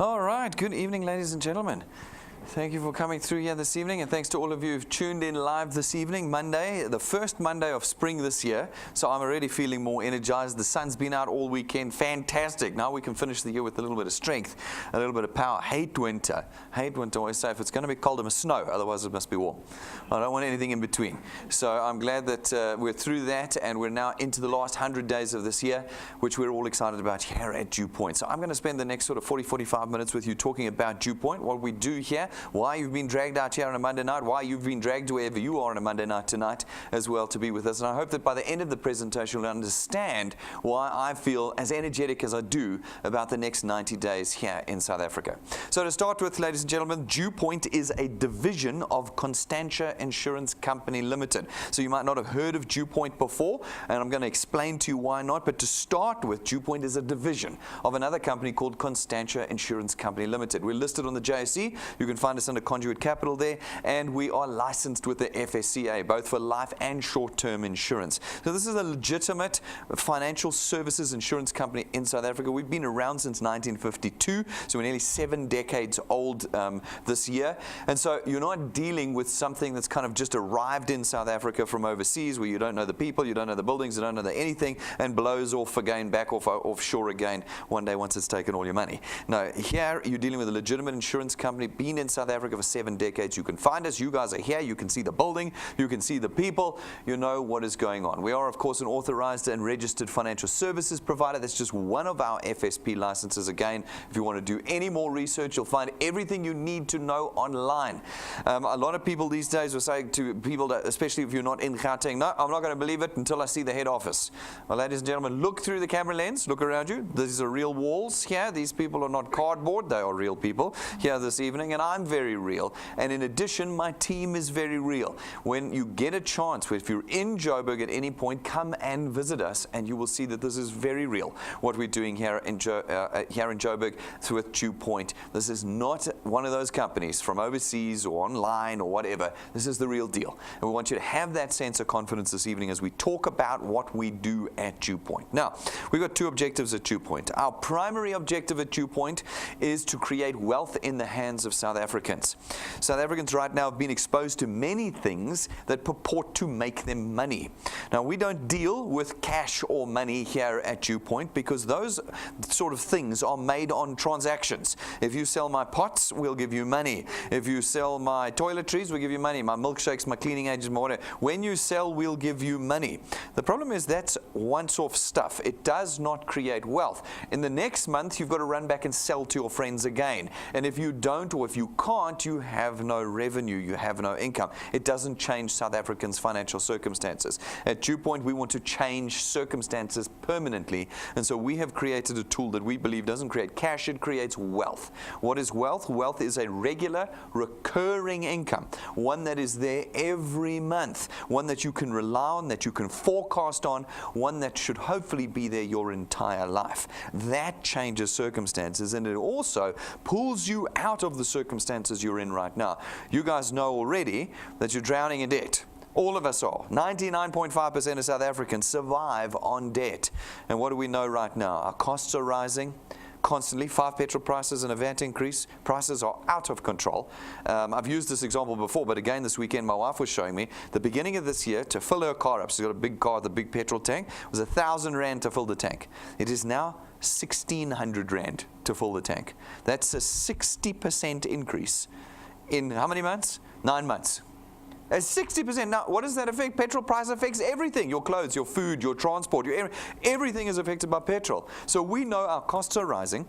All right, good evening, ladies and gentlemen. Thank you for coming through here this evening, and thanks to all of you who've tuned in live this evening, Monday, the first Monday of spring this year. So I'm already feeling more energized. The sun's been out all weekend. Fantastic. Now we can finish the year with a little bit of strength, a little bit of power. Hate winter. Hate winter. Always say if it's going to be cold, it must snow. Otherwise, it must be warm. I don't want anything in between. So I'm glad that we're through that, and we're now into the last 100 days of this year, which we're all excited about here at DuePoint. So I'm going to spend the next sort of 40-45 minutes with you talking about DuePoint, what we do here, why you've been dragged out here on a Monday night, why you've been dragged wherever you are on a Monday night tonight as well to be with us. And I hope that by the end of the presentation you'll understand why I feel as energetic as I do about the next 90 days here in South Africa. So to start with, ladies and gentlemen, DuePoint is a division of Constantia Insurance Company Limited. So you might not have heard of DuePoint before, and I'm going to explain to you why not. But to start with, DuePoint is a division of another company called Constantia Insurance Company Limited. We're listed on the JSE. You can find us under Conduit Capital there, and we are licensed with the FSCA, both for life and short-term insurance. So this is a legitimate financial services insurance company in South Africa. We've been around since 1952, so we're nearly 7 decades old this year. And so you're not dealing with something that's kind of just arrived in South Africa from overseas, where you don't know the people, you don't know the buildings, you don't know anything, and blows off again, back offshore again one day once it's taken all your money. No, here you're dealing with a legitimate insurance company, been in South Africa for 7 decades. You can find us. You guys are here. You can see the building. You can see the people. You know what is going on. We are, of course, an authorized and registered financial services provider. That's just one of our FSP licenses. Again, if you want to do any more research, you'll find everything you need to know online. A lot of people these days are saying to people, that, especially if you're not in Gauteng, no, I'm not going to believe it until I see the head office. Well, ladies and gentlemen, look through the camera lens. Look around you. These are real walls here. These people are not cardboard. They are real people here this evening, and I'm very real. And in addition, my team is very real. When you get a chance, if you're in Joburg at any point, come and visit us, and you will see that this is very real, what we're doing here in Joburg with DuePoint. This is not one of those companies from overseas or online or whatever. This is the real deal. And we want you to have that sense of confidence this evening as we talk about what we do at DuePoint. Now, we've got 2 objectives at DuePoint. Our primary objective at DuePoint is to create wealth in the hands of South Africans. South Africans right now have been exposed to many things that purport to make them money. Now, we don't deal with cash or money here at DuePoint because those sort of things are made on transactions. If you sell my pots, we'll give you money. If you sell my toiletries, we'll give you money. My milkshakes, my cleaning agents, my whatever. When you sell, we'll give you money. The problem is that's once-off stuff. It does not create wealth. In the next month, you've got to run back and sell to your friends again. And if you don't, or if you can't, you have no revenue, you have no income. It doesn't change South Africans' financial circumstances. At DuePoint, we want to change circumstances permanently, and so we have created a tool that we believe doesn't create cash, it creates wealth. What is wealth? Wealth is a regular, recurring income, one that is there every month, one that you can rely on, that you can forecast on, one that should hopefully be there your entire life. That changes circumstances, and it also pulls you out of the circumstances you're in right now. You guys know already that you're drowning in debt. All of us are. 99.5% of South Africans survive on debt. And what do we know right now? Our costs are rising constantly. 5 petrol prices and a VAT increase. Prices are out of control. I've used this example before, but again this weekend my wife was showing me the beginning of this year to fill her car up. She's got a big car, the big petrol tank. It was 1,000 Rand to fill the tank. It is now 1,600 Rand to fill the tank. That's a 60% increase in how many months? 9 months. A 60%. Now, what does that affect? Petrol price affects everything. Your clothes, your food, your transport, everything is affected by petrol. So we know our costs are rising.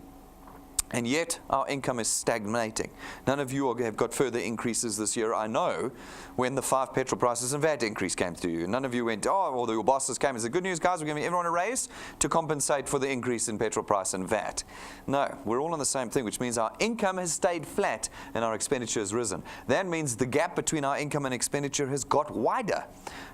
And yet our income is stagnating. None of you have got further increases this year. I know when the 5 petrol prices and VAT increase came through you. None of you went, oh, or your bosses came and said, good news guys, we're giving everyone a raise to compensate for the increase in petrol price and VAT. No, we're all on the same thing, which means our income has stayed flat and our expenditure has risen. That means the gap between our income and expenditure has got wider.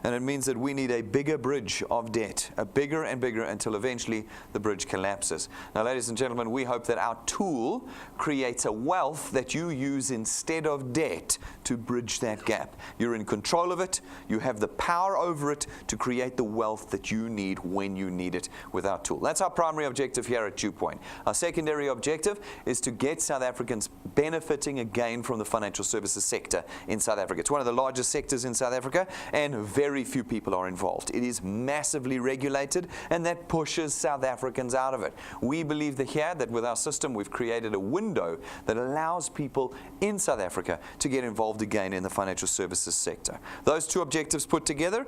And it means that we need a bigger bridge of debt, a bigger and bigger until eventually the bridge collapses. Now, ladies and gentlemen, we hope that our tool tool creates a wealth that you use instead of debt to bridge that gap. You're in control of it. You have the power over it to create the wealth that you need when you need it with our tool. That's our primary objective here at DuePoint. Our secondary objective is to get South Africans benefiting again from the financial services sector in South Africa. It's one of the largest sectors in South Africa, and very few people are involved. It is massively regulated, and that pushes South Africans out of it. We believe that with our system, we've created a window that allows people in South Africa to get involved again in the financial services sector. Those two objectives put together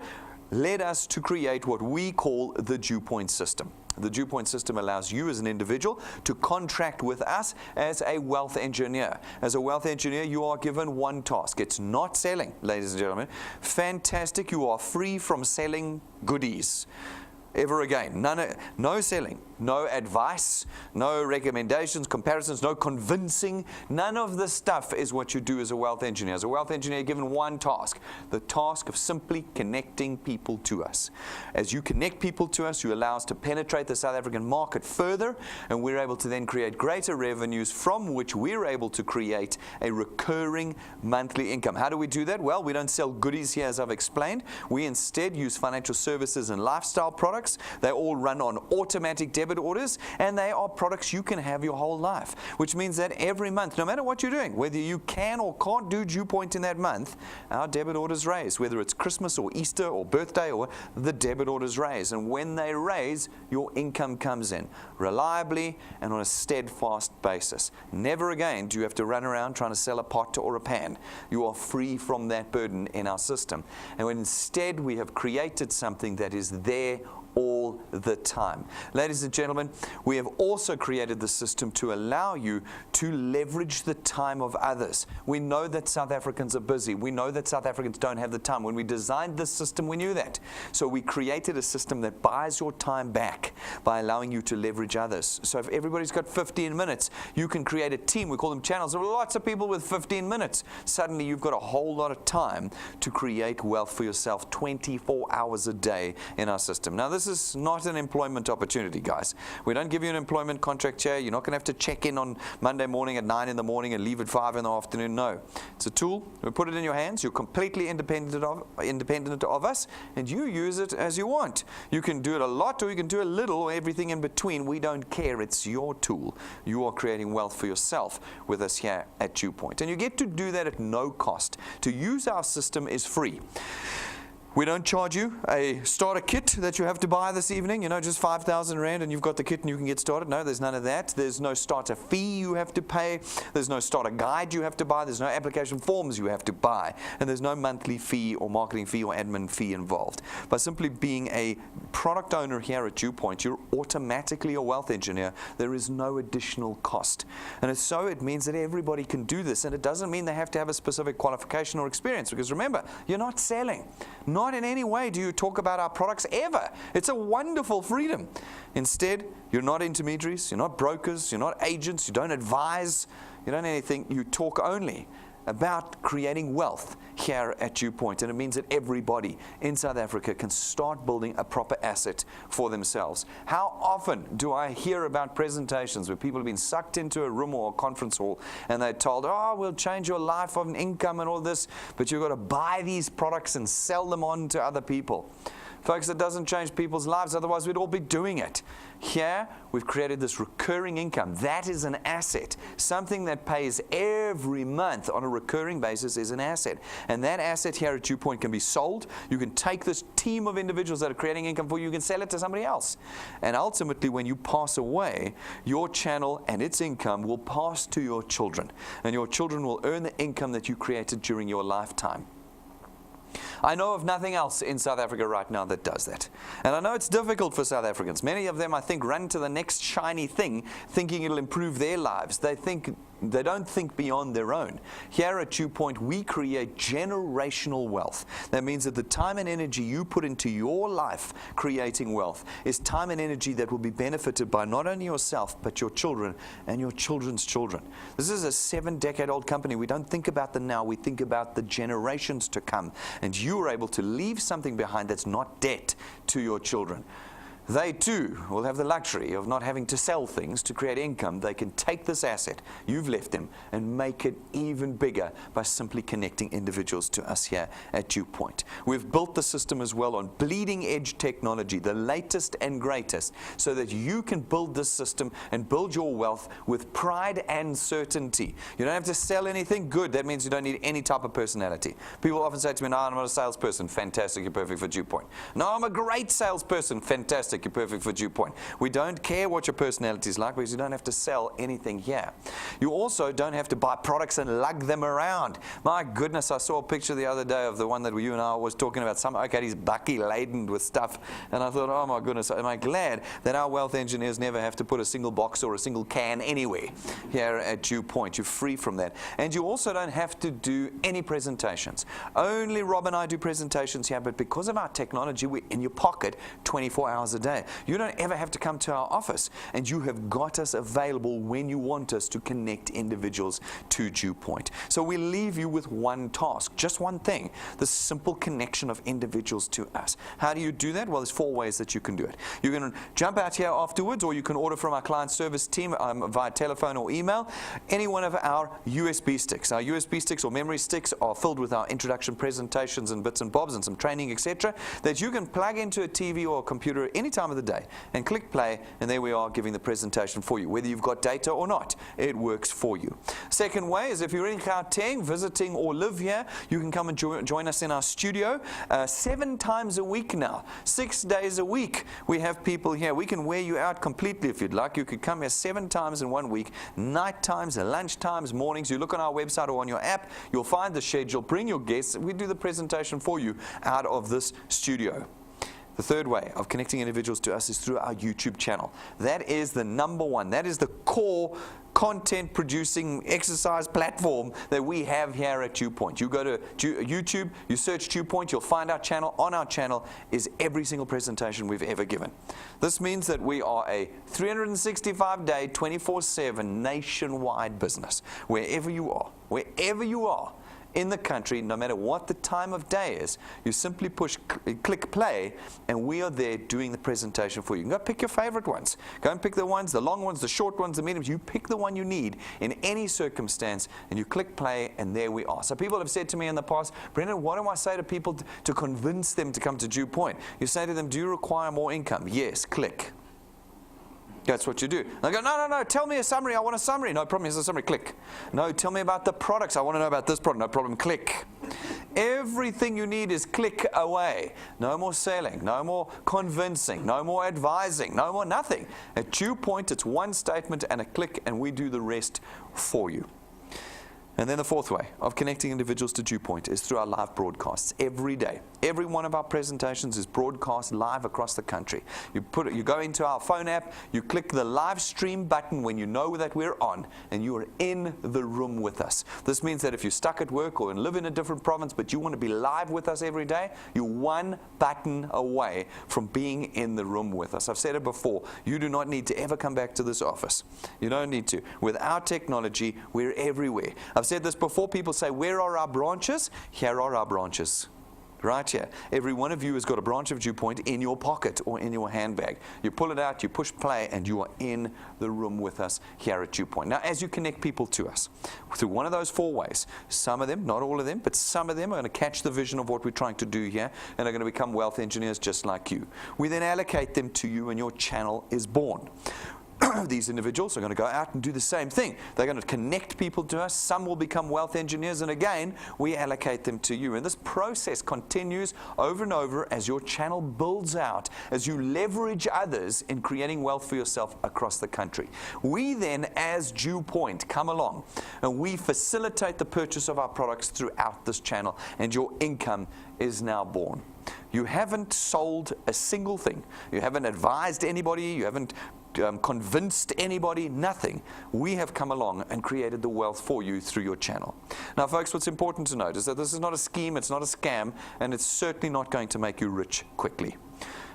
led us to create what we call the DuePoint system. The DuePoint system allows you as an individual to contract with us as a wealth engineer. As a wealth engineer, you are given one task. It's not selling, ladies and gentlemen. Fantastic. You are free from selling goodies ever again. No selling, no advice, no recommendations, comparisons, no convincing. None of this stuff is what you do as a wealth engineer. As a wealth engineer, given one task, the task of simply connecting people to us. As you connect people to us, you allow us to penetrate the South African market further, and we're able to then create greater revenues from which we're able to create a recurring monthly income. How do we do that? Well, we don't sell goodies here, as I've explained. We instead use financial services and lifestyle products. They all run on automatic debit orders, and they are products you can have your whole life, which means that every month, no matter what you're doing, whether you can or can't do DuePoint in that month, our debit orders raise. Whether it's Christmas or Easter or birthday, or the debit orders raise. And when they raise, your income comes in reliably and on a steadfast basis. Never again do you have to run around trying to sell a pot or a pan. You are free from that burden in our system. And when instead we have created something that is there all the time. Ladies and gentlemen, we have also created the system to allow you to leverage the time of others. We know that South Africans are busy. We know that South Africans don't have the time. When we designed this system, we knew that. So we created a system that buys your time back by allowing you to leverage others. So if everybody's got 15 minutes, you can create a team. We call them channels. There are lots of people with 15 minutes. Suddenly you've got a whole lot of time to create wealth for yourself 24 hours a day in our system. Now, this is not an employment opportunity, guys. We don't give you an employment contract here. You're not going to have to check in on Monday morning at 9 in the morning and leave at 5 in the afternoon. No. It's a tool. We put it in your hands. You're completely independent of us, and you use it as you want. You can do it a lot, or you can do a little, or everything in between. We don't care. It's your tool. You are creating wealth for yourself with us here at DuePoint. And you get to do that at no cost. To use our system is free. We don't charge you a starter kit that you have to buy this evening, just 5,000 Rand and you've got the kit and you can get started. No, there's none of that. There's no starter fee you have to pay. There's no starter guide you have to buy. There's no application forms you have to buy. And there's no monthly fee or marketing fee or admin fee involved. By simply being a product owner here at DuePoint, you're automatically a wealth engineer. There is no additional cost. And so it means that everybody can do this. And it doesn't mean they have to have a specific qualification or experience, because remember, you're not selling. Not in any way do you talk about our products ever. It's a wonderful freedom. Instead, you're not intermediaries, you're not brokers, you're not agents, you don't advise, you don't anything. You talk only about creating wealth here at DuePoint. And it means that everybody in South Africa can start building a proper asset for themselves. How often do I hear about presentations where people have been sucked into a room or a conference hall and they're told, oh, we'll change your life of an income and all this, but you've got to buy these products and sell them on to other people. Folks, it doesn't change people's lives, otherwise we'd all be doing it. Here, we've created this recurring income. That is an asset. Something that pays every month on a recurring basis is an asset. And that asset here at DuePoint can be sold. You can take this team of individuals that are creating income for you, you can sell it to somebody else. And ultimately, when you pass away, your channel and its income will pass to your children. And your children will earn the income that you created during your lifetime. I know of nothing else in South Africa right now that does that. And I know it's difficult for South Africans. Many of them, I think, run to the next shiny thing, thinking it'll improve their lives. They don't think beyond their own. Here at DuePoint, we create generational wealth. That means that the time and energy you put into your life creating wealth is time and energy that will be benefited by not only yourself, but your children and your children's children. This is a 7-decade-old company. We don't think about the now, we think about the generations to come. And you are able to leave something behind that's not debt to your children. they too will have the luxury of not having to sell things to create income. They can take this asset you've left them and make it even bigger by simply connecting individuals to us here at DuePoint. We've built the system as well on bleeding edge technology, the latest and greatest, so that you can build this system and build your wealth with pride and certainty. You don't have to sell anything. Good. That means you don't need any type of personality. People often say to me, no, I'm not a salesperson. Fantastic. You're perfect for DuePoint. No, I'm a great salesperson. Fantastic. You're perfect for DuePoint. We don't care what your personality is like because you don't have to sell anything here. You also don't have to buy products and lug them around. My goodness, I saw a picture the other day of the one that you and I was talking about. Okay, he's bucky laden with stuff. And I thought, oh my goodness, am I glad that our wealth engineers never have to put a single box or a single can anywhere here at DuePoint. You're free from that. And you also don't have to do any presentations. Only Rob and I do presentations here, but because of our technology, we're in your pocket 24 hours a day. You don't ever have to come to our office, and you have got us available when you want us to connect individuals to DuePoint. So we leave you with one task, just one thing, the simple connection of individuals to us. How do you do that? Well, there's 4 ways that you can do it. You can jump out here afterwards, or you can order from our client service team via telephone or email any one of our USB sticks. Our USB sticks or memory sticks are filled with our introduction presentations and bits and bobs and some training, etc., that you can plug into a TV or a computer any time of the day and click play, and there we are giving the presentation for you. Whether you've got data or not, it works for you. Second way is if you're in Gauteng visiting or live here, you can come and join us in our studio 7 times a week now, 6 days a week. We have people here. We can wear you out completely if you'd like. You could come here 7 times in 1 week, night times, lunch times, mornings. You look on our website or on your app, you'll find the schedule. Bring your guests. We do the presentation for you out of this studio. The third way of connecting individuals to us is through our YouTube channel. That is the number one. That is the core content producing exercise platform that we have here at DuePoint. You go to YouTube, you search DuePoint, you'll find our channel. On our channel is every single presentation we've ever given. This means that we are a 365-day, 24/7 nationwide business. Wherever you are in the country, no matter what the time of day is, you simply click play, and we are there doing the presentation for you. You can go pick your favorite ones. Go and pick the ones, the long ones, the short ones, the mediums. You pick the one you need in any circumstance, and you click play, and there we are. So people have said to me in the past, Brendan, what do I say to people to convince them to come to DuePoint? You say to them, do you require more income? Yes, click. That's what you do. They go, no, tell me a summary. I want a summary. No problem, here's a summary. Click. No, tell me about the products. I want to know about this product. No problem, click. Everything you need is click away. No more selling, no more convincing, no more advising, no more nothing. At DuePoint, it's one statement and a click, and we do the rest for you. And then the fourth way of connecting individuals to DuePoint is through our live broadcasts every day. Every one of our presentations is broadcast live across the country. You go into our phone app, you click the live stream button when you know that we're on, and you are in the room with us. This means that if you're stuck at work or live in a different province, but you want to be live with us every day, you're one button away from being in the room with us. I've said it before, you do not need to ever come back to this office. You don't need to. With our technology, we're everywhere. I've said this before. People say, where are our branches? Here are our branches. Right here. Every one of you has got a branch of DuePoint in your pocket or in your handbag. You pull it out, you push play, and you are in the room with us here at DuePoint. Now, as you connect people to us through one of those 4 ways, some of them, not all of them, but some of them are going to catch the vision of what we're trying to do here and are going to become wealth engineers just like you. We then allocate them to you, and your channel is born. These individuals are going to go out and do the same thing. They're going to connect people to us. Some will become wealth engineers, and again, we allocate them to you. And this process continues over and over as your channel builds out, as you leverage others in creating wealth for yourself across the country. We then, as DuePoint, come along and we facilitate the purchase of our products throughout this channel, and your income is now born. You haven't sold a single thing. You haven't advised anybody. You haven't convinced anybody, nothing. We have come along and created the wealth for you through your channel. Now, folks, what's important to note is that this is not a scheme, it's not a scam, and it's certainly not going to make you rich quickly.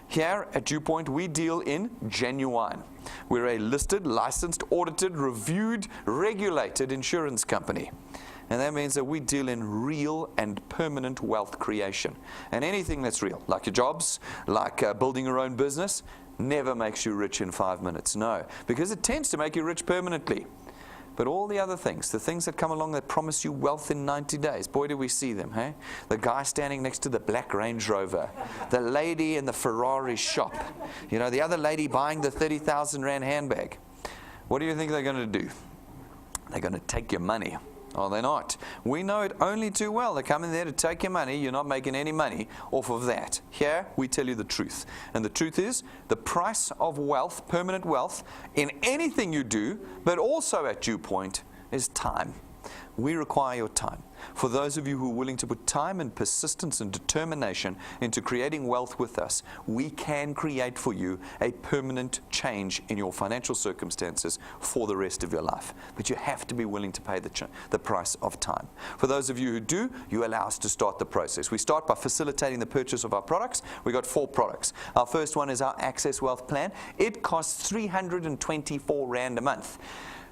Here at DuePoint, we deal in genuine. We're a listed, licensed, audited, reviewed, regulated insurance company. And that means that we deal in real and permanent wealth creation. And anything that's real, like your jobs, like building your own business, never makes you rich in 5 minutes. No, because it tends to make you rich permanently. But all the other things, the things that come along that promise you wealth in 90 days, boy, do we see them, hey? The guy standing next to the black Range Rover, the lady in the Ferrari shop, you know, the other lady buying the 30,000 Rand handbag. What do you think they're going to do? They're going to take your money. Are they not? We know it only too well. They come in there to take your money. You're not making any money off of that. Here, we tell you the truth. And the truth is, the price of wealth, permanent wealth, in anything you do, but also at DuePoint, is time. We require your time. For those of you who are willing to put time and persistence and determination into creating wealth with us, we can create for you a permanent change in your financial circumstances for the rest of your life. But you have to be willing to pay the price of time. For those of you who do, you allow us to start the process. We start by facilitating the purchase of our products. We got 4 products. Our first one is our Access Wealth Plan. It costs 324 Rand a month.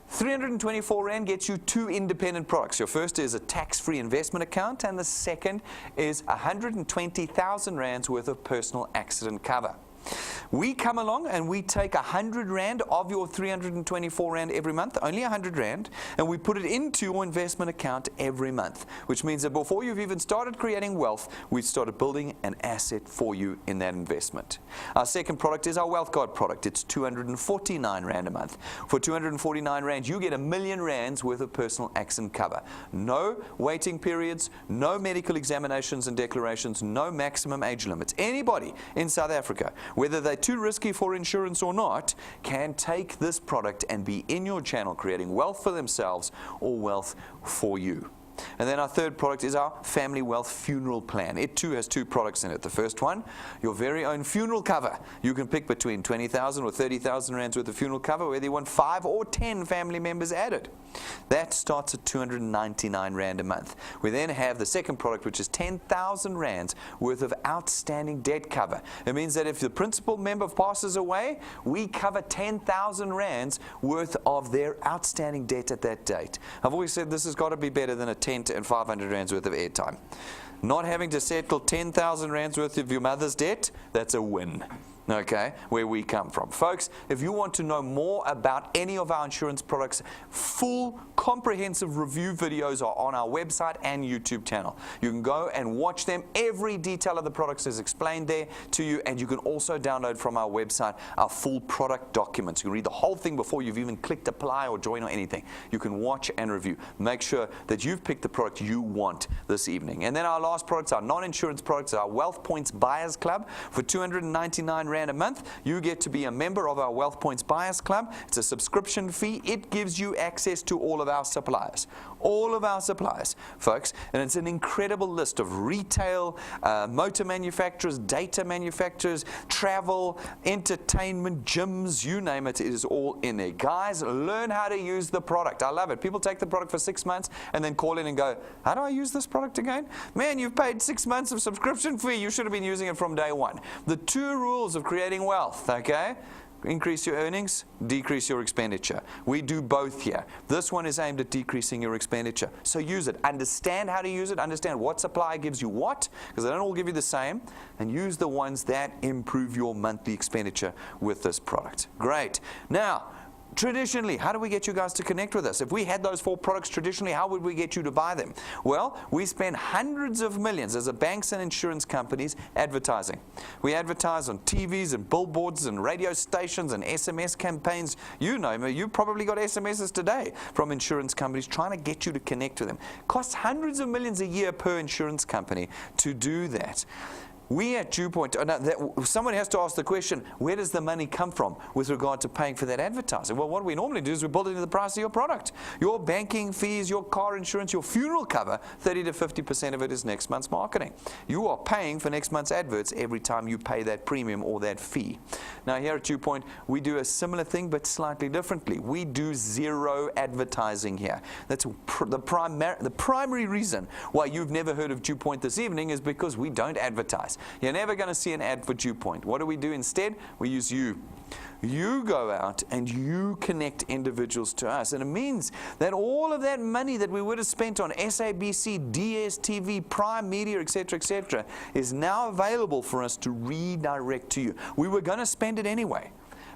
324 Rand gets you 2 independent products. Your first is a tax-free investment account, and the second is 120,000 Rands worth of personal accident cover. We come along and we take 100 Rand of your 324 Rand every month, only 100 Rand, and we put it into your investment account every month, which means that before you've even started creating wealth, we've started building an asset for you in that investment. Our second product is our Wealth Guard product. It's 249 Rand a month. For 249 Rand, you get 1 million Rands worth of personal accident cover. No waiting periods, no medical examinations and declarations, no maximum age limits. Anybody in South Africa, whether they're too risky for insurance or not, can take this product and be in your channel creating wealth for themselves or wealth for you. And then our third product is our Family Wealth Funeral Plan. It too has 2 products in it. The first one, your very own funeral cover. You can pick between 20,000 or 30,000 Rands worth of funeral cover, whether you want 5 or 10 family members added. That starts at 299 Rand a month. We then have the second product, which is 10,000 Rands worth of outstanding debt cover. It means that if the principal member passes away, we cover 10,000 Rands worth of their outstanding debt at that date. I've always said this has got to be better than a tent and 500 Rands worth of airtime. Not having to settle 10,000 Rands worth of your mother's debt, that's a win. Okay, where we come from. Folks, if you want to know more about any of our insurance products, full comprehensive review videos are on our website and YouTube channel. You can go and watch them. Every detail of the products is explained there to you, and you can also download from our website our full product documents. You can read the whole thing before you've even clicked apply or join or anything. You can watch and review. Make sure that you've picked the product you want this evening. And then our last products, our non-insurance products, our Wealth Points Buyers Club. For 299 Rand a month, you get to be a member of our Wealth Points Buyers Club. It's a subscription fee. It gives you access to all of our suppliers. All of our suppliers, folks. And it's an incredible list of retail, motor manufacturers, data manufacturers, travel, entertainment, gyms, you name it, it is all in there. Guys, learn how to use the product. I love it. People take the product for 6 months and then call in and go, how do I use this product again? Man, you've paid 6 months of subscription fee. You should have been using it from day one. The 2 rules of creating wealth, okay? Increase your earnings, decrease your expenditure. We do both here. This one is aimed at decreasing your expenditure. So use it. Understand how to use it. Understand what supply gives you what, because they don't all give you the same. And use the ones that improve your monthly expenditure with this product. Great. Now, traditionally, how do we get you guys to connect with us? If we had those 4 products traditionally, how would we get you to buy them? Well, we spend hundreds of millions as a banks and insurance companies advertising. We advertise on TVs and billboards and radio stations and SMS campaigns. You know, you probably got SMSs today from insurance companies trying to get you to connect with them. It costs hundreds of millions a year per insurance company to do that. We at DuePoint, someone has to ask the question, where does the money come from with regard to paying for that advertising? Well, what we normally do is we build it into the price of your product. Your banking fees, your car insurance, your funeral cover, 30 to 50% of it is next month's marketing. You are paying for next month's adverts every time you pay that premium or that fee. Now here at DuePoint, we do a similar thing but slightly differently. We do 0 advertising here. That's the primary reason why you've never heard of DuePoint this evening is because we don't advertise. You're never going to see an ad for DuePoint. What do we do instead? We use you. You go out and you connect individuals to us. And it means that all of that money that we would have spent on SABC, DSTV, Prime Media, etc., is now available for us to redirect to you. We were going to spend it anyway.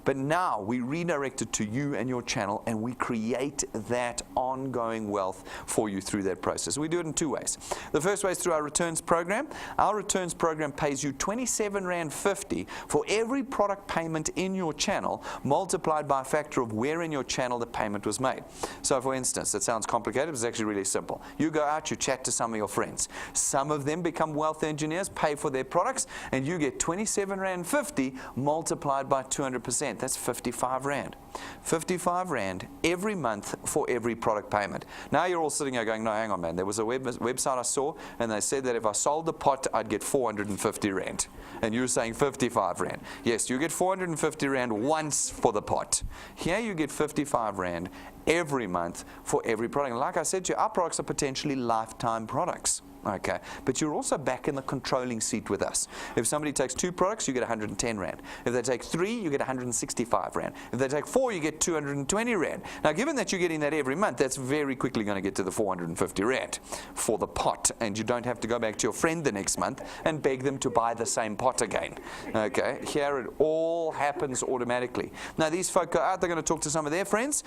But now we redirect it to you and your channel, and we create that ongoing wealth for you through that process. We do it in two ways. The first way is through our returns program. Our returns program pays you R27.50 for every product payment in your channel, multiplied by a factor of where in your channel the payment was made. So for instance, it sounds complicated, but it's actually really simple. You go out, you chat to some of your friends. Some of them become wealth engineers, pay for their products, and you get R27.50 multiplied by 200%. That's 55 Rand. 55 Rand every month for every product payment. Now you're all sitting there going, no, hang on, man. There was a website I saw, and they said that if I sold the pot, I'd get 450 Rand. And you're saying 55 Rand. Yes, you get 450 Rand once for the pot. Here you get 55 Rand every month for every product. And like I said to you, our products are potentially lifetime products. Okay, but you're also back in the controlling seat with us. If somebody takes 2 products, you get 110 Rand. If they take 3, you get 165 Rand. If they take 4, you get 220 Rand. Now, given that you're getting that every month, that's very quickly going to get to the 450 Rand for the pot. And you don't have to go back to your friend the next month and beg them to buy the same pot again. Okay, here it all happens automatically. Now, these folk go out, they're going to talk to some of their friends.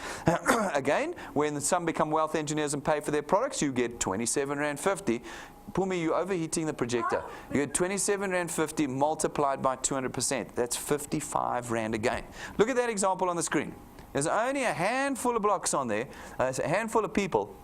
Again, when some become wealth engineers and pay for their products, you get 27.50 Rand. Pumi, you're overheating the projector. You get 27.50 Rand multiplied by 200%. That's 55 Rand again. Look at that example on the screen. There's only a handful of blocks on there, a handful of people,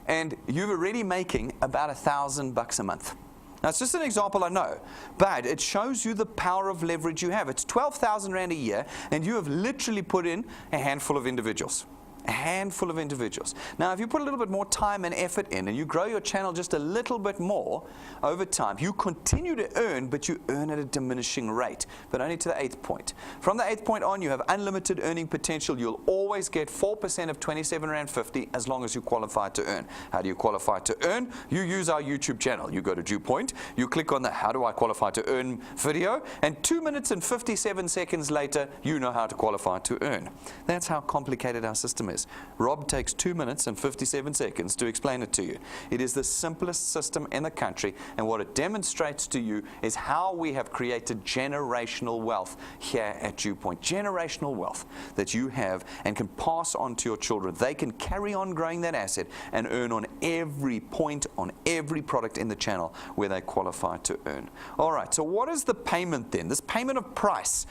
and you're already making about $1,000 a month. Now, it's just an example, I know, but it shows you the power of leverage you have. It's 12,000 Rand a year, and you have literally put in a handful of individuals. A handful of individuals. Now, if you put a little bit more time and effort in and you grow your channel just a little bit more over time, you continue to earn, but you earn at a diminishing rate, but only to the 8th point. From the 8th point on, you have unlimited earning potential. You'll always get 4% of 27.50 Rand as long as you qualify to earn. How do you qualify to earn? You use our YouTube channel. You go to DuePoint, you click on the how do I qualify to earn video, and 2 minutes and 57 seconds later, you know how to qualify to earn. That's how complicated our system is. Rob takes 2 minutes and 57 seconds to explain it to you. It is the simplest system in the country, and what it demonstrates to you is how we have created generational wealth here at DuePoint. Generational wealth that you have and can pass on to your children. They can carry on growing that asset and earn on every point, on every product in the channel where they qualify to earn. All right, so what is the payment then? This payment of price,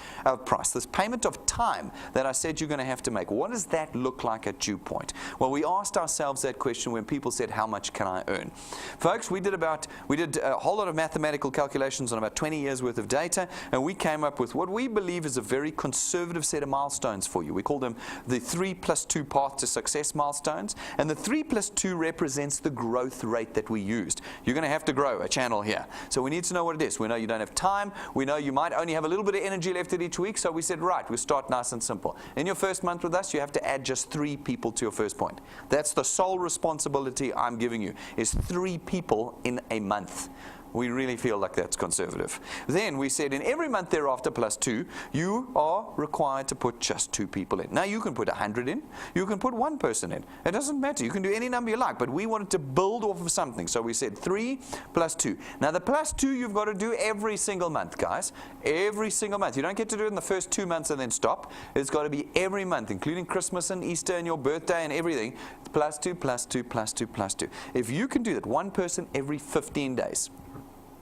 this payment of time that I said you're going to have to make. What does that look like at DuePoint? Well, we asked ourselves that question when people said, how much can I earn? Folks, we did a whole lot of mathematical calculations on about 20 years worth of data, and we came up with what we believe is a very conservative set of milestones for you. We call them the 3+2 path to success milestones, and the 3+2 represents the growth rate that we used. You're going to have to grow a channel here, so we need to know what it is. We know you don't have time. We know you might only have a little bit of energy left at each week, so we said, right, we'll start nice and simple. In your first month with us, you have to add just 3 people to your first point. That's the sole responsibility I'm giving you, is 3 people in a month. We really feel like that's conservative. Then we said in every month thereafter +2, you are required to put just 2 people in. Now you can put 100 in, you can put 1 person in. It doesn't matter. You can do any number you like, but we wanted to build off of something. So we said 3 + 2. Now the +2 you've got to do every single month, guys. Every single month. You don't get to do it in the first 2 months and then stop. It's got to be every month, including Christmas and Easter and your birthday and everything. +2, +2, +2, +2. If you can do that, 1 person every 15 days.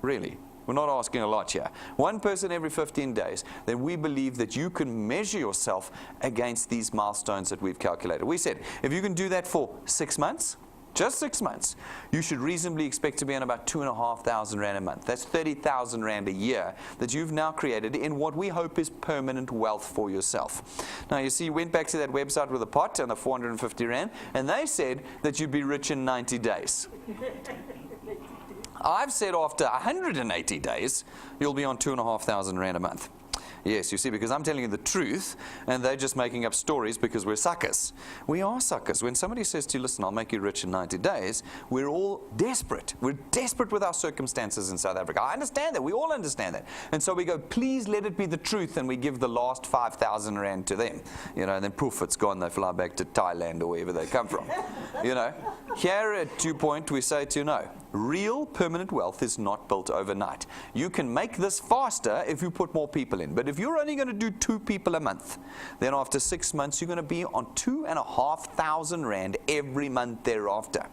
Really, we're not asking a lot here. 1 person every 15 days, then we believe that you can measure yourself against these milestones that we've calculated. We said, if you can do that for 6 months, just 6 months, you should reasonably expect to be on about 2,500 Rand a month. That's 30,000 Rand a year that you've now created in what we hope is permanent wealth for yourself. Now, you see, you went back to that website with the pot and the 450 Rand, and they said that you'd be rich in 90 days. I've said after 180 days, you'll be on 2,500 Rand a month. Yes, you see, because I'm telling you the truth, and they're just making up stories because we're suckers. We are suckers. When somebody says to you, listen, I'll make you rich in 90 days, we're all desperate. We're desperate with our circumstances in South Africa. I understand that. We all understand that. And so we go, please let it be the truth, and we give the last 5,000 rand to them. And then poof, it's gone. They fly back to Thailand or wherever they come from. Here at DuePoint, we say to you, no, real permanent wealth is not built overnight. You can make this faster if you put more people in. But if you're only going to do 2 people a month, then after 6 months, you're going to be on 2,500 rand every month thereafter.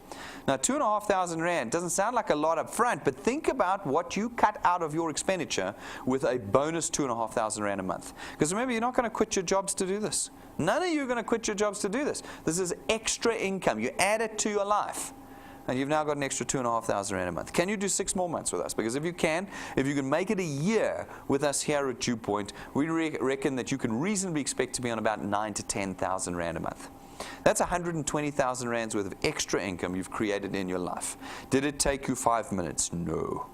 Now, 2,500 rand doesn't sound like a lot up front, but think about what you cut out of your expenditure with a bonus 2,500 rand a month. Because remember, you're not going to quit your jobs to do this. None of you are going to quit your jobs to do this. This is extra income. You add it to your life. And you've now got an extra 2,500 rand a month. Can you do 6 more months with us? Because if you can make it a year with us here at DuePoint, we reckon that you can reasonably expect to be on about 9,000 to 10,000 rand a month. That's 120,000 rands worth of extra income you've created in your life. Did it take you 5 minutes? No.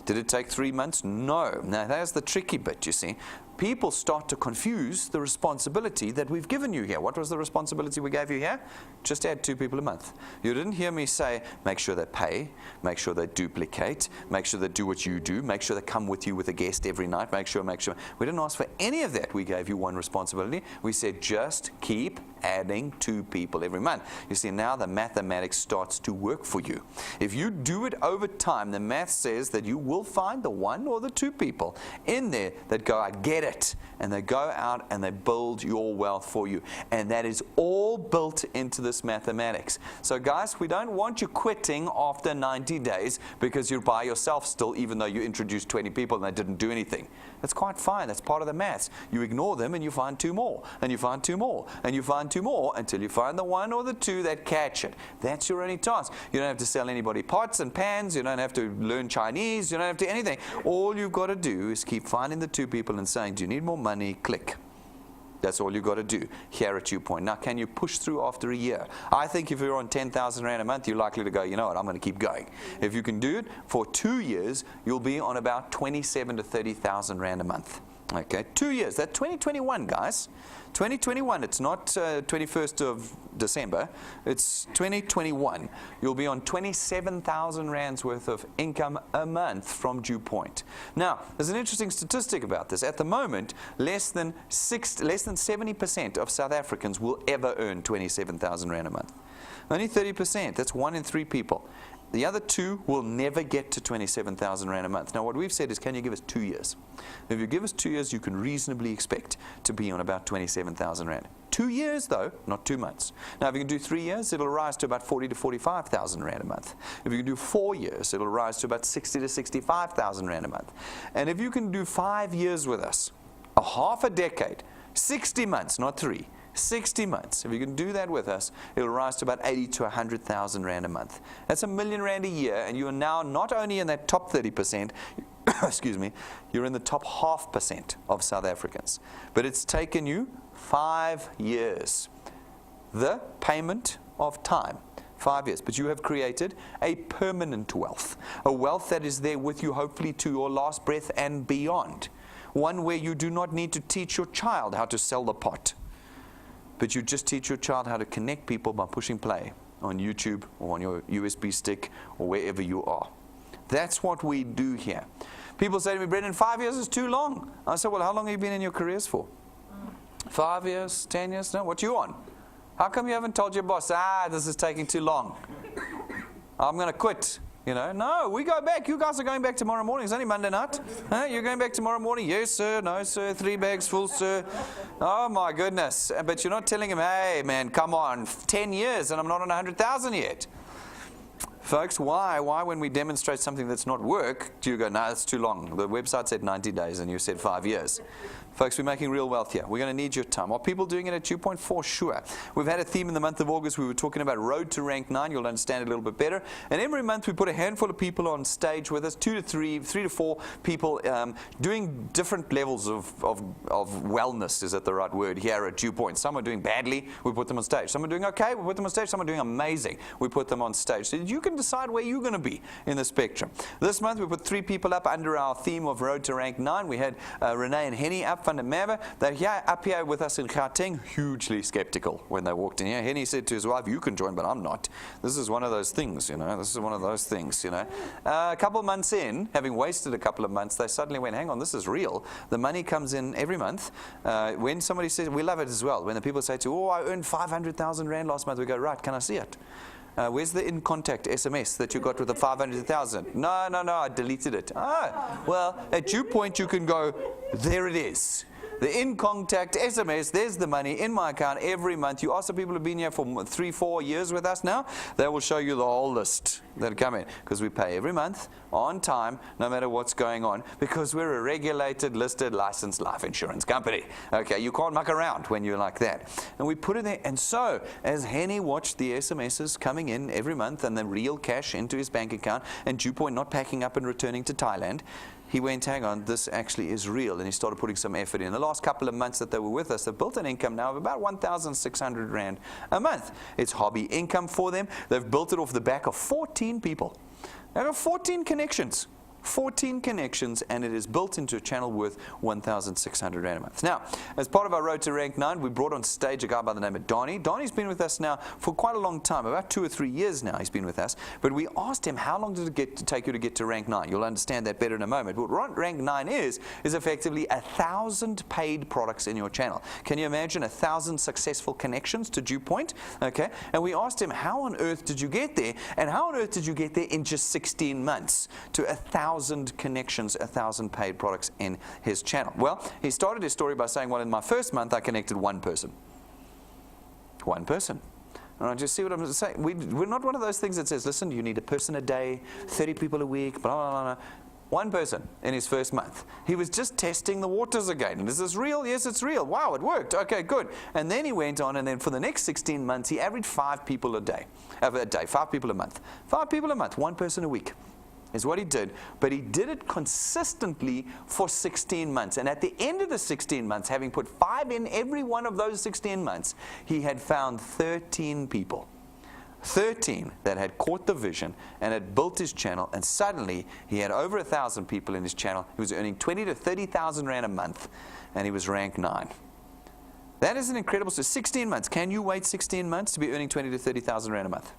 Did it take 3 months? No. Now, that's the tricky bit, you see. People start to confuse the responsibility that we've given you here. What was the responsibility we gave you here? Just add 2 people a month. You didn't hear me say, make sure they pay, make sure they duplicate, make sure they do what you do, make sure they come with you with a guest every night, make sure. We didn't ask for any of that. We gave you one responsibility. We said, just keep adding 2 people every month. You see, now the mathematics starts to work for you. If you do it over time, the math says that you will find the 1 or the 2 people in there that go, I get it. And they go out and they build your wealth for you. And that is all built into this mathematics. So guys, we don't want you quitting after 90 days because you're by yourself still, even though you introduced 20 people and they didn't do anything. That's quite fine. That's part of the maths. You ignore them and you find 2 more. And you find 2 more. And you find 2 more until you find the 1 or the 2 that catch it. That's your only task. You don't have to sell anybody pots and pans. You don't have to learn Chinese. You don't have to anything. All you've got to do is keep finding the 2 people and saying, do you need more money? Click. That's all you've got to do here at DuePoint. Now, can you push through after a year? I think if you're on 10,000 rand a month, you're likely to go, you know what, I'm going to keep going. If you can do it for 2 years, you'll be on about 27 to 30,000 rand a month. Okay, 2 years. That's 2021, guys. 2021. It's not 21st of December. It's 2021. You'll be on 27,000 rands worth of income a month from DuePoint. Now, there's an interesting statistic about this. At the moment, less than 70% of South Africans will ever earn 27,000 rand a month. Only 30%. That's 1 in 3 people. The other 2 will never get to 27,000 rand a month. Now, what we've said is, can you give us 2 years? If you give us 2 years, you can reasonably expect to be on about 27,000 rand. 2 years, though, not 2 months. Now, if you can do 3 years, it'll rise to about 40 to 45,000 rand a month. If you can do 4 years, it'll rise to about 60 to 65,000 rand a month. And if you can do 5 years with us, a half a decade, 60 months, not 3. 60 months. If you can do that with us, it'll rise to about 80 to 100,000 rand a month. That's R1 million a year, and you are now not only in that top 30%, excuse me, you're in the top 0.5% of South Africans. But it's taken you 5 years. The payment of time. 5 years. But you have created a permanent wealth. A wealth that is there with you, hopefully, to your last breath and beyond. One where you do not need to teach your child how to sell the pot. But you just teach your child how to connect people by pushing play on YouTube or on your USB stick or wherever you are. That's what we do here. People say to me, Brendan, 5 years is too long. I say, well, how long have you been in your careers for? 5 years, 10 years? No, what you on? How come you haven't told your boss, this is taking too long? I'm going to quit. No, we go back. You guys are going back tomorrow morning. It's only Monday night. You're going back tomorrow morning? Yes, sir. No, sir. 3 bags full, sir. Oh, my goodness. But you're not telling him, hey, man, come on. 10 years and I'm not on 100,000 yet. Folks, why when we demonstrate something that's not work, do you go, no, that's too long. The website said 90 days and you said 5 years. Folks, we're making real wealth here. We're going to need your time. Are people doing it at DuePoint? For sure. We've had a theme in the month of August. We were talking about Road to Rank 9. You'll understand it a little bit better. And every month we put a handful of people on stage with us, 2 to 3, 3 to 4 people doing different levels of wellness, is that the right word, here at DuePoint. Some are doing badly. We put them on stage. Some are doing okay. We put them on stage. Some are doing amazing. We put them on stage. So you can decide where you're going to be in the spectrum. This month we put 3 people up under our theme of Road to Rank 9. We had Renee and Henny up fund in Merwe. They're here, up here with us in Gauteng, hugely skeptical when they walked in here. Henny said to his wife, you can join, but I'm not. This is one of those things, you know. This is one of those things, you know. A couple of months in, having wasted a couple of months, they suddenly went, hang on, this is real. The money comes in every month. When somebody says, we love it as well, when the people say to you, oh, I earned 500,000 Rand last month, we go, right, can I see it? Where's the in contact SMS that you got with the 500,000? No, I deleted it. Ah, well, at DuePoint you can go, there it is. The in contact SMS, there's the money in my account every month. You ask the people who've been here for 3-4 years with us now, they will show you the whole list that come in, because we pay every month on time, no matter what's going on, because we're a regulated, listed, licensed life insurance company. Okay, you can't muck around when you're like that. And we put it there. And so, as Henny watched the SMSs coming in every month and the real cash into his bank account, and DuePoint not packing up and returning to Thailand, he went, hang on, this actually is real, and he started putting some effort in. The last couple of months that they were with us, they've built an income now of about 1,600 Rand a month. It's hobby income for them. They've built it off the back of 14 people. They've got 14 connections. 14 connections, and it is built into a channel worth 1,600 Rand a month. Now, as part of our road to rank 9, we brought on stage a guy by the name of Donnie. Donnie's been with us now for quite a long time, about 2 or 3 years now he's been with us. But we asked him, how long did it take you to get to rank 9? You'll understand that better in a moment. What rank 9 is effectively 1,000 paid products in your channel. Can you imagine 1,000 successful connections to DuePoint? Okay, and we asked him, how on earth did you get there? And how on earth did you get there in just 16 months to 1,000 connections, 1,000 paid products in his channel? Well, he started his story by saying, well, in my first month, I connected one person. One person. And I just see what I'm saying. We're not one of those things that says, listen, you need a person a day, 30 people a week, blah, blah, blah, blah. One person in his first month. He was just testing the waters again. Is this real? Yes, it's real. Wow, it worked. Okay, good. And then he went on, and then for the next 16 months, he averaged 5 people a day. 5 people a month. 5 people a month, one person a week is what he did. But he did it consistently for 16 months. And at the end of the 16 months, having put 5 in every one of those 16 months, he had found 13 people. 13 that had caught the vision and had built his channel, and suddenly he had over 1,000 people in his channel. He was earning 20 to 30,000 Rand a month, and he was ranked 9. That is an incredible, so 16 months. Can you wait 16 months to be earning 20 to 30,000 Rand a month?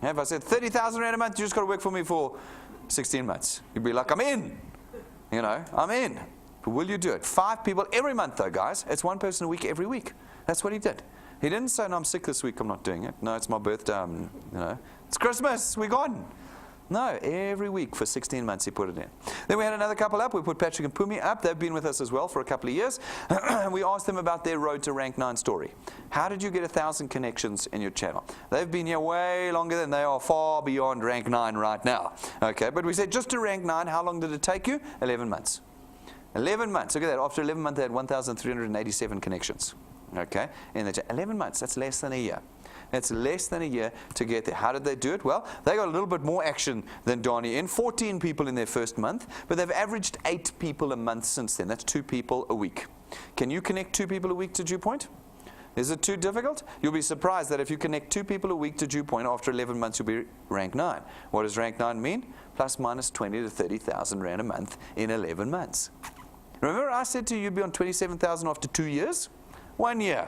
Yeah, if I said 30,000 Rand a month, you just got to work for me for 16 months. You'd be like, I'm in. You know, I'm in. But will you do it? 5 people every month, though, guys. It's one person a week every week. That's what he did. He didn't say, no, I'm sick this week, I'm not doing it. No, it's my birthday, you know. It's Christmas, we're gone. No, every week for 16 months he put it in. Then we had another couple up. We put Patrick and Pumi up. They've been with us as well for a couple of years. We asked them about their road to rank 9 story. How did you get 1,000 connections in your channel? They've been here way longer than they are far beyond rank 9 right now. Okay, but we said just to rank 9, how long did it take you? 11 months. 11 months. Look at that. After 11 months, they had 1,387 connections. Okay, in the 11 months, that's less than a year. That's less than a year to get there. How did they do it? Well, they got a little bit more action than Donnie in. 14 people in their first month, but they've averaged 8 people a month since then. That's 2 people a week. Can you connect 2 people a week to DuePoint? Is it too difficult? You'll be surprised that if you connect 2 people a week to DuePoint, after 11 months, you'll be rank 9. What does rank 9 mean? Plus minus 20 to 30,000 Rand a month in 11 months. Remember I said to you, you'd be on 27,000 after 2 years? 1 year.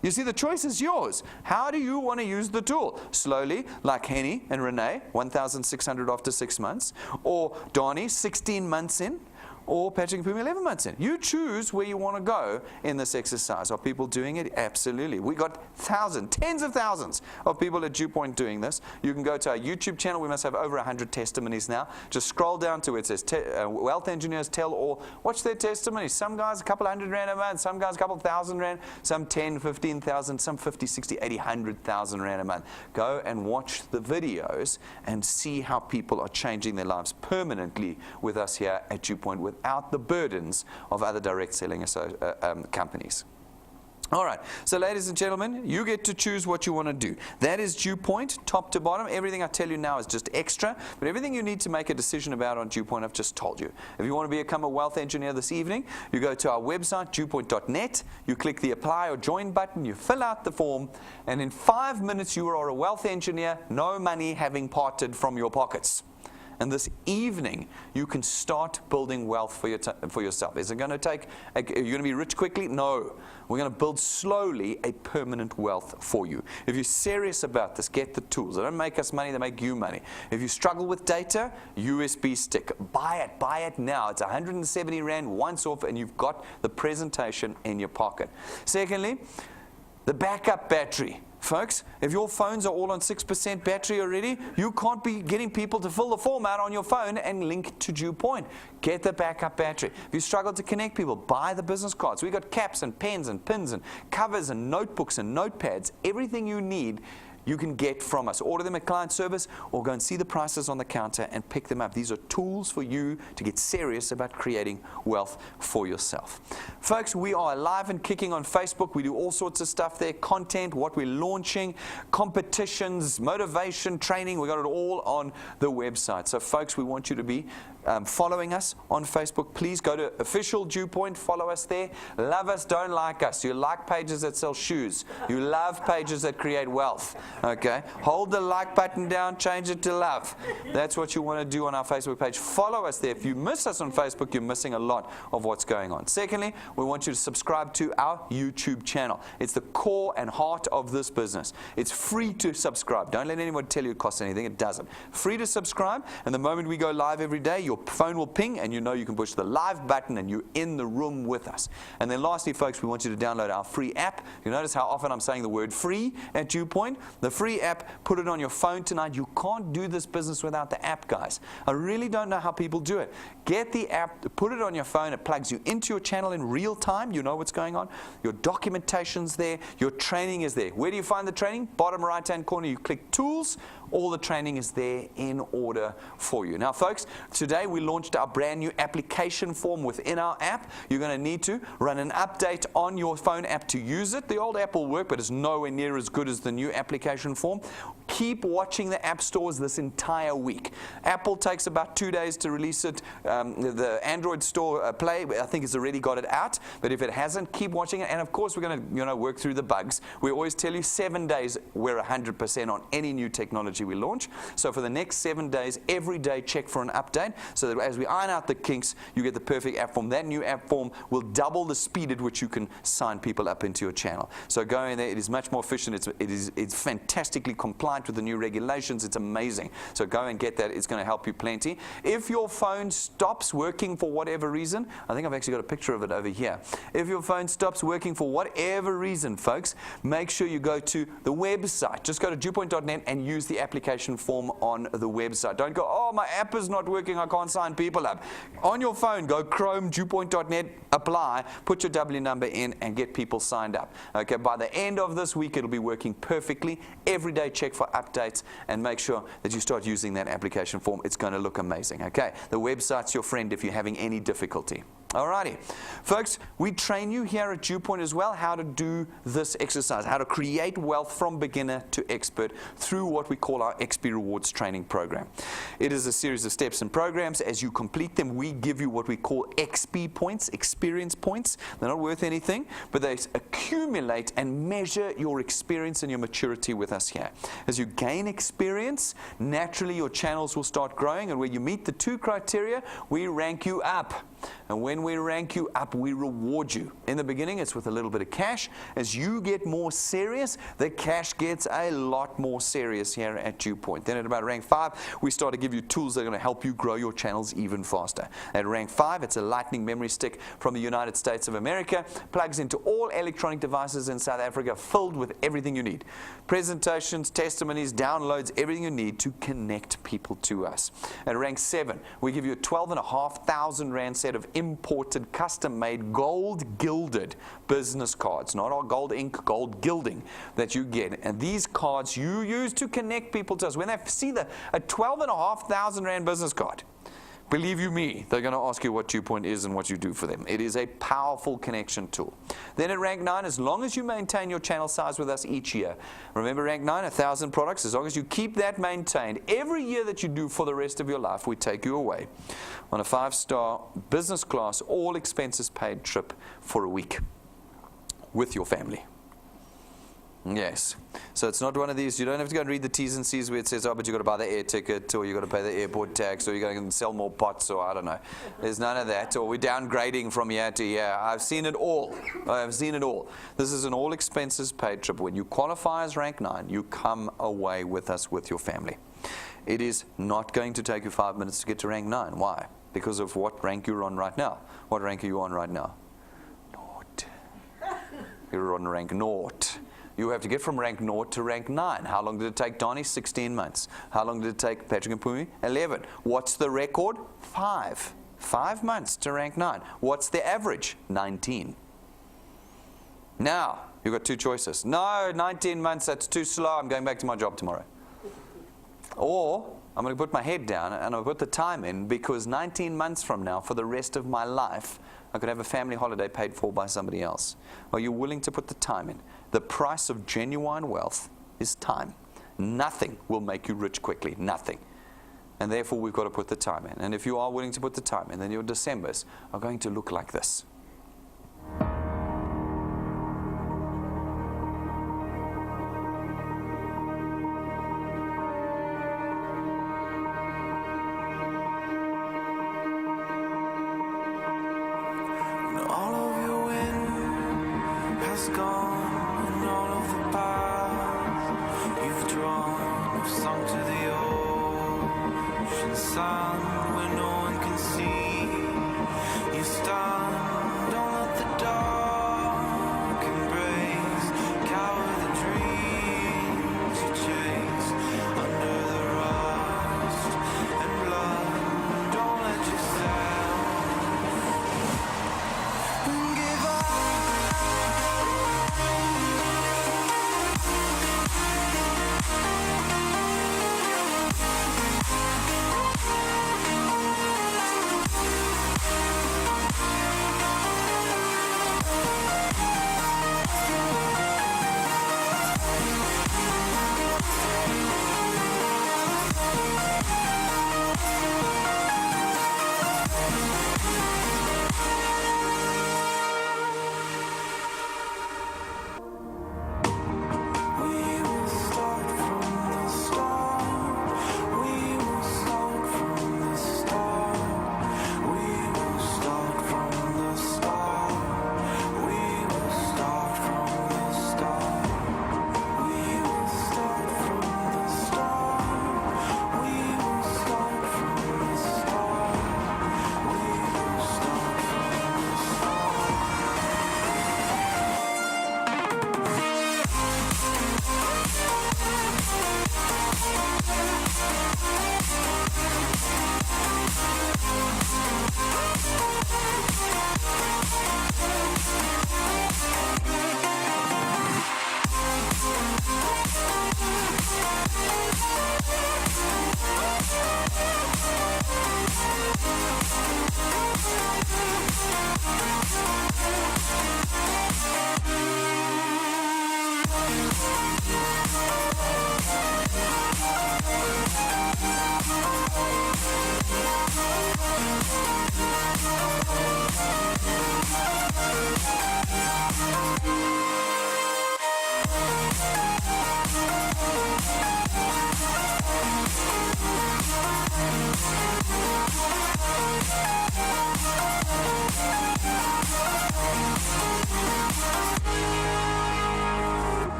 You see, the choice is yours. How do you want to use the tool? Slowly, like Henny and Renee, 1,600 after 6 months, or Donnie, 16 months in, or Patrick and Pumi, 11 months in. You choose where you want to go in this exercise. Are people doing it? Absolutely. We got thousands, tens of thousands of people at DuePoint doing this. You can go to our YouTube channel. We must have over 100 testimonies now. Just scroll down to where it says Wealth Engineers Tell All. Watch their testimonies. Some guys a couple hundred Rand a month, some guys a couple thousand Rand, some 10, 15,000, some 50, 60, 80, 100,000 Rand a month. Go and watch the videos and see how people are changing their lives permanently with us here at DuePoint without the burdens of other direct selling companies. All right, so ladies and gentlemen, you get to choose what you want to do. That is DuePoint, top to bottom. Everything I tell you now is just extra, but everything you need to make a decision about on DuePoint, I've just told you. If you want to become a wealth engineer this evening, you go to our website, DuePoint.net, you click the apply or join button, you fill out the form, and in 5 minutes you are a wealth engineer, no money having parted from your pockets. and this evening you can start building wealth for yourself. Is it going to take, you're going to be rich quickly? No. We're going to build slowly a permanent wealth for you. If you're serious about this, get the tools. They don't make us money, they make you money. If you struggle with data, USB stick. Buy it now. It's 170 Rand once off, and you've got the presentation in your pocket. Secondly, the backup battery. Folks, if your phones are all on 6% battery already, you can't be getting people to fill the form out on your phone and link to DuePoint. Get the backup battery. If you struggle to connect people, buy the business cards. We've got caps and pens and pins and covers and notebooks and notepads. Everything you need, you can get from us. Order them at client service or go and see the prices on the counter and pick them up. These are tools for you to get serious about creating wealth for yourself. Folks, we are alive and kicking on Facebook. We do all sorts of stuff there, content, what we're launching, competitions, motivation, training. We got it all on the website. So folks, we want you to be following us on Facebook. Please go to official DuePoint, follow us there. Love us, don't like us. You like pages that sell shoes. You love pages that create wealth. Okay, hold the like button down, change it to love. That's what you want to do on our Facebook page. Follow us there. If you miss us on Facebook, you're missing a lot of what's going on. Secondly, we want you to subscribe to our YouTube channel. It's the core and heart of this business. It's free to subscribe. Don't let anyone tell you it costs anything. It doesn't. Free to subscribe, and the moment we go live every day, your phone will ping, and you know you can push the live button, and you're in the room with us. And then lastly, folks, we want you to download our free app. You notice how often I'm saying the word free at DuePoint? The free app, put it on your phone tonight. You can't do this business without the app, guys. I really don't know how people do it. Get the app, put it on your phone. It plugs you into your channel in real time. You know what's going on. Your documentation's there. Your training is there. Where do you find the training? Bottom right-hand corner, you click Tools. All the training is there in order for you. Now, folks, today we launched our brand new application form within our app. You're going to need to run an update on your phone app to use it. The old app will work, but it's nowhere near as good as the new application form. Keep watching the app stores this entire week. Apple takes about 2 days to release it. The Android store Play, I think, has already got it out. But if it hasn't, keep watching it. And of course, we're going to work through the bugs. We always tell you 7 days we're 100% on any new technology we launch. So for the next 7 days, every day check for an update, so that as we iron out the kinks, you get the perfect app form. That new app form will double the speed at which you can sign people up into your channel. So go in there. It is much more efficient. It's fantastically compliant with the new regulations. It's amazing. So go and get that. It's going to help you plenty. If your phone stops working for whatever reason, I think I've actually got a picture of it over here. If your phone stops working for whatever reason, folks, make sure you go to the website. Just go to DuePoint.net and use the application form on the website. Don't go, oh, my app is not working, I can't sign people up. On your phone, go Chrome, DuePoint.net, apply, put your W number in, and get people signed up. Okay, by the end of this week, it'll be working perfectly. Every day, check for updates and make sure that you start using that application form. It's going to look amazing. Okay, the website's your friend if you're having any difficulty. Alrighty, folks, we train you here at DuePoint as well how to do this exercise, how to create wealth from beginner to expert through what we call our XP Rewards training program. It is a series of steps and programs. As you complete them, we give you what we call XP points, experience points. They're not worth anything, but they accumulate and measure your experience and your maturity with us here. As you gain experience, naturally your channels will start growing, and where you meet the 2 criteria, we rank you up. And when we rank you up, we reward you. In the beginning, it's with a little bit of cash. As you get more serious, the cash gets a lot more serious here at DuePoint. Then at about rank 5, we start to give you tools that are going to help you grow your channels even faster. At rank 5, it's a lightning memory stick from the United States of America. Plugs into all electronic devices in South Africa, filled with everything you need. Presentations, testimonies, downloads, everything you need to connect people to us. At rank 7, we give you a 12,500 Rand set of imported, custom-made, gold-gilded business cards. Not all gold ink, gold gilding that you get. And these cards you use to connect people to us. When they see a 12,500 Rand business card, believe you me, they're going to ask you what DuePoint is and what you do for them. It is a powerful connection tool. Then at rank 9, as long as you maintain your channel size with us each year, remember rank 9, 1,000 products, as long as you keep that maintained, every year that you do for the rest of your life, we take you away on a 5-star business class, all expenses paid trip for a week with your family. Yes. So it's not one of these, you don't have to go and read the T's and C's where it says, oh, but you've got to buy the air ticket, or you've got to pay the airport tax, or you're going to sell more pots, or I don't know. There's none of that. Or we're downgrading from year to year. I've seen it all. I've seen it all. This is an all expenses paid trip. When you qualify as rank 9, you come away with us with your family. It is not going to take you 5 minutes to get to rank 9. Why? Because of what rank you're on right now. What rank are you on right now? Naught. You're on rank naught. You have to get from rank 0 to rank 9. How long did it take Donnie? 16 months. How long did it take Patrick and Pumi? 11. What's the record? 5. 5 months to rank 9. What's the average? 19. Now, you've got two choices. No, 19 months, that's too slow. I'm going back to my job tomorrow. Or, I'm going to put my head down and I'll put the time in, because 19 months from now, for the rest of my life, I could have a family holiday paid for by somebody else. Are you willing to put the time in? The price of genuine wealth is time. Nothing will make you rich quickly. Nothing. And therefore, we've got to put the time in. And if you are willing to put the time in, then your Decembers are going to look like this.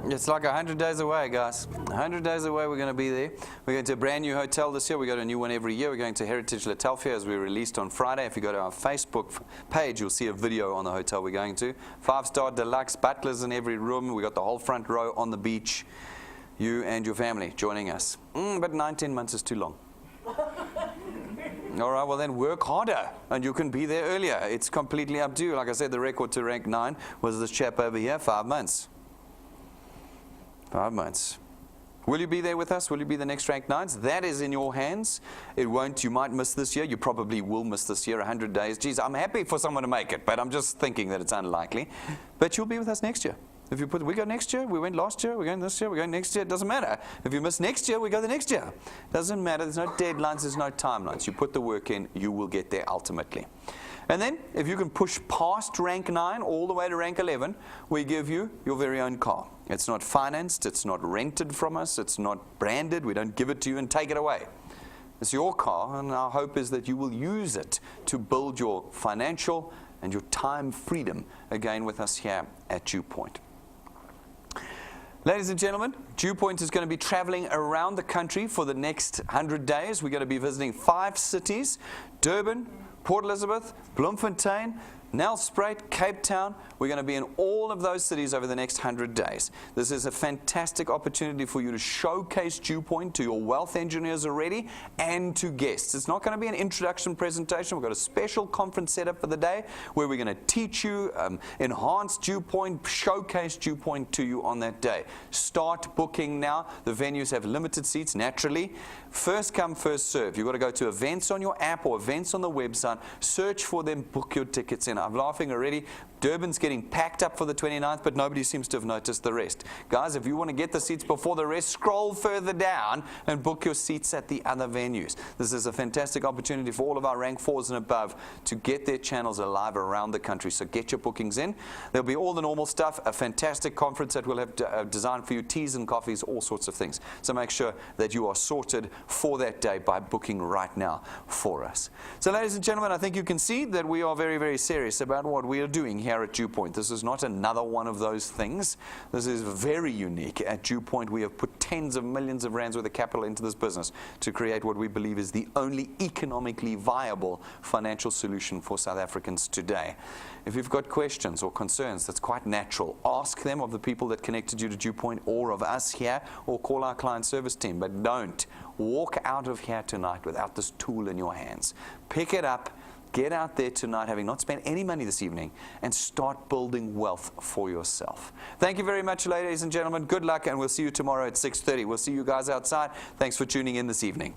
It's like 100 days away, guys. 100 days away, we're going to be there. We're going to a brand new hotel this year. We go to a new one every year. We're going to Heritage Ladelphia, as we released on Friday. If you go to our Facebook page, you'll see a video on the hotel we're going to. 5-star deluxe, butlers in every room. We got the whole front row on the beach. You and your family joining us. But 19 months is too long. All right, well then work harder and you can be there earlier. It's completely up to you. Like I said, the record to rank 9 was this chap over here, 5 months. 5 months. Will you be there with us? Will you be the next rank 9s? That is in your hands. It won't. You might miss this year. You probably will miss this year, 100 days. Geez, I'm happy for someone to make it, but I'm just thinking that it's unlikely. But you'll be with us next year. If you put, we go next year, we went last year, we're going this year, we're going next year, it doesn't matter. If you miss next year, we go the next year. Doesn't matter, there's no deadlines, there's no timelines. You put the work in, you will get there ultimately. And then, if you can push past rank 9 all the way to rank 11, we give you your very own car. It's not financed, it's not rented from us, it's not branded, we don't give it to you and take it away. It's your car, and our hope is that you will use it to build your financial and your time freedom again with us here at DuePoint. Ladies and gentlemen, DuePoint is going to be traveling around the country for the next 100 days. We're going to be visiting 5 cities: Durban, Port Elizabeth, Bloemfontein, Nelspruit, Cape Town. We're going to be in all of those cities over the next 100 days. This is a fantastic opportunity for you to showcase DuePoint to your wealth engineers already and to guests. It's not going to be an introduction presentation. We've got a special conference set up for the day where we're going to teach you, enhance DuePoint, showcase DuePoint to you on that day. Start booking now. The venues have limited seats, naturally. First come, first serve. You've got to go to events on your app or events on the website. Search for them, book your tickets in. I'm laughing already. Durban's getting packed up for the 29th, but nobody seems to have noticed the rest. Guys, if you want to get the seats before the rest, scroll further down and book your seats at the other venues. This is a fantastic opportunity for all of our rank 4s and above to get their channels alive around the country. So get your bookings in. There'll be all the normal stuff, a fantastic conference that we'll have designed for you, teas and coffees, all sorts of things. So make sure that you are sorted for that day by booking right now for us. So ladies and gentlemen, I think you can see that we are very, very serious about what we are doing here at DuePoint. This is not another one of those things. This is very unique. At DuePoint, we have put tens of millions of rands worth of capital into this business to create what we believe is the only economically viable financial solution for South Africans today. If you've got questions or concerns, that's quite natural. Ask them of the people that connected you to DuePoint or of us here, or call our client service team. But don't walk out of here tonight without this tool in your hands. Pick it up. Get out there tonight, having not spent any money this evening, and start building wealth for yourself. Thank you very much, ladies and gentlemen. Good luck, and we'll see you tomorrow at 6:30. We'll see you guys outside. Thanks for tuning in this evening.